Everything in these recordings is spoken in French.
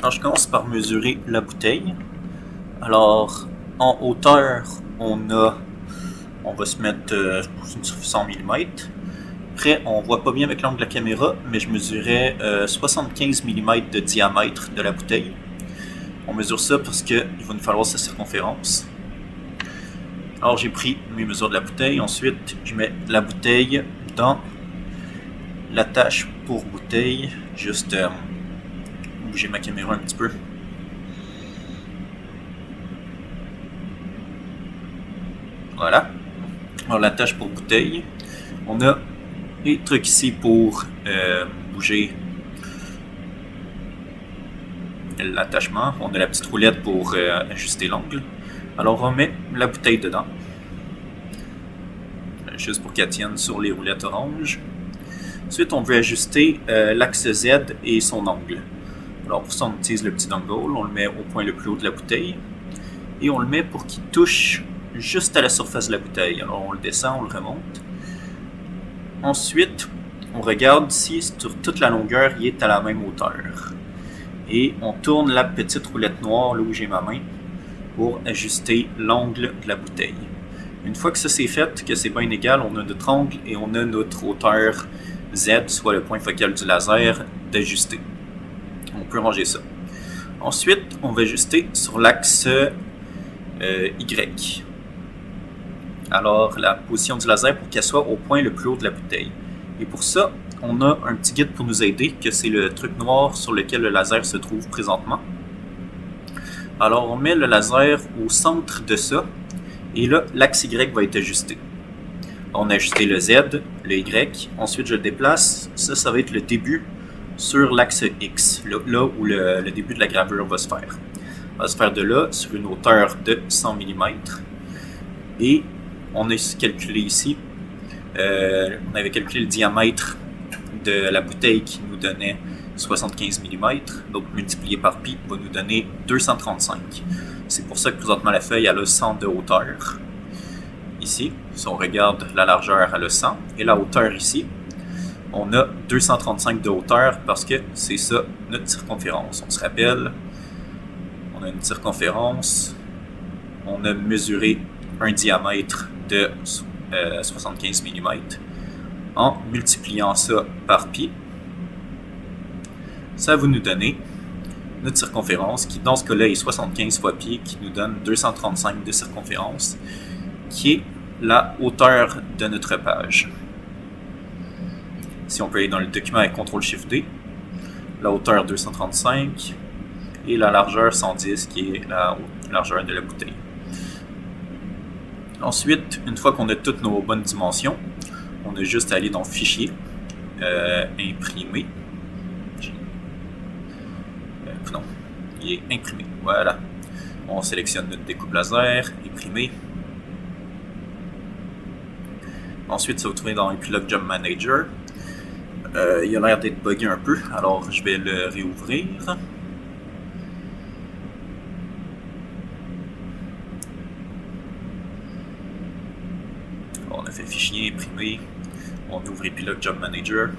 Alors, je commence par mesurer la bouteille. Alors, en hauteur, on va se mettre sur 100 mm. Après, on voit pas bien avec l'angle de la caméra, mais je mesurais 75 mm de diamètre de la bouteille. On mesure ça parce qu'il va nous falloir sa circonférence. Alors, j'ai pris mes mesures de la bouteille. Ensuite, je mets la bouteille dans l'attache pour bouteille. Juste bouger ma caméra un petit peu. Voilà. Alors, l'attache pour bouteille. On a les trucs ici pour bouger l'attachement. On a la petite roulette pour ajuster l'angle. Alors, on met la bouteille dedans. Juste pour qu'elle tienne sur les roulettes oranges. Ensuite, on veut ajuster l'axe Z et son angle. Alors, pour ça, on utilise le petit dongle. On le met au point le plus haut de la bouteille. Et on le met pour qu'il touche juste à la surface de la bouteille. Alors, on le descend, on le remonte. Ensuite, on regarde si sur toute la longueur, il est à la même hauteur. Et on tourne la petite roulette noire là où j'ai ma main pour ajuster l'angle de la bouteille. Une fois que ça c'est fait, que c'est bien égal, on a notre angle et on a notre hauteur Z, soit le point focal du laser, d'ajuster. On peut ranger ça. Ensuite, on va ajuster sur l'axe Y. Alors, la position du laser pour qu'elle soit au point le plus haut de la bouteille. Et pour ça, on a un petit guide pour nous aider, que c'est le truc noir sur lequel le laser se trouve présentement. Alors, on met le laser au centre de ça, et là, l'axe Y va être ajusté. On a ajusté le Z, le Y, ensuite je le déplace. Ça va être le début sur l'axe X, là où le début de la gravure va se faire. On va se faire de là, sur une hauteur de 100 mm. Et on a calculé ici, on avait calculé le diamètre de la bouteille qui nous donnait 75 mm, donc multiplié par pi va nous donner 235. C'est pour ça que présentement la feuille elle a 100 de hauteur. Ici, si on regarde la largeur, elle a 100, et la hauteur ici, on a 235 de hauteur parce que c'est ça notre circonférence. On se rappelle, on a une circonférence, on a mesuré un diamètre de 75 mm. En multipliant ça par pi, ça va nous donner notre circonférence qui dans ce cas-là est 75 fois pi qui nous donne 235 de circonférence qui est la hauteur de notre page. Si on peut aller dans le document avec CTRL-SHIFT-D, la hauteur 235 et la largeur 110 qui est la largeur de la bouteille. Ensuite, une fois qu'on a toutes nos bonnes dimensions, on a juste à aller dans Fichier, Imprimer. Non, il est imprimé. Voilà. On sélectionne notre découpe laser, Imprimer. Ensuite, ça va trouver dans Epilogue Job Manager. Il a l'air d'être buggé un peu, alors je vais le réouvrir. On a fait Fichier, Imprimer. On ouvre Epilogue Job Manager.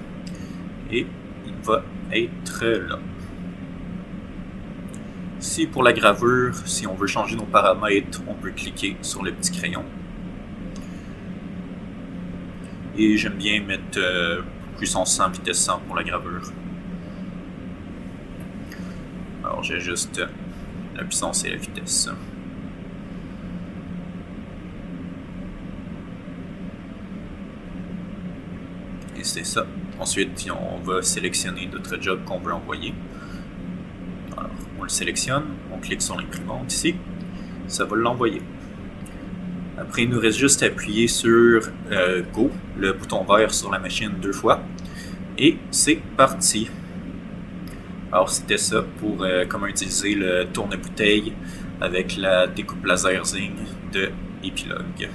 Et il va être là. Si pour la gravure, si on veut changer nos paramètres, on peut cliquer sur le petit crayon. Et j'aime bien mettre puissance 100, vitesse 100 pour la gravure. Alors j'ajuste la puissance et la vitesse. Et c'est ça. Ensuite, on va sélectionner notre job qu'on veut envoyer. Alors, on le sélectionne, on clique sur l'imprimante ici, ça va l'envoyer. Après, il nous reste juste à appuyer sur Go, le bouton vert sur la machine 2 fois, et c'est parti. Alors, c'était ça pour comment utiliser le tourne-bouteille avec la découpe laser Zing de Epilogue.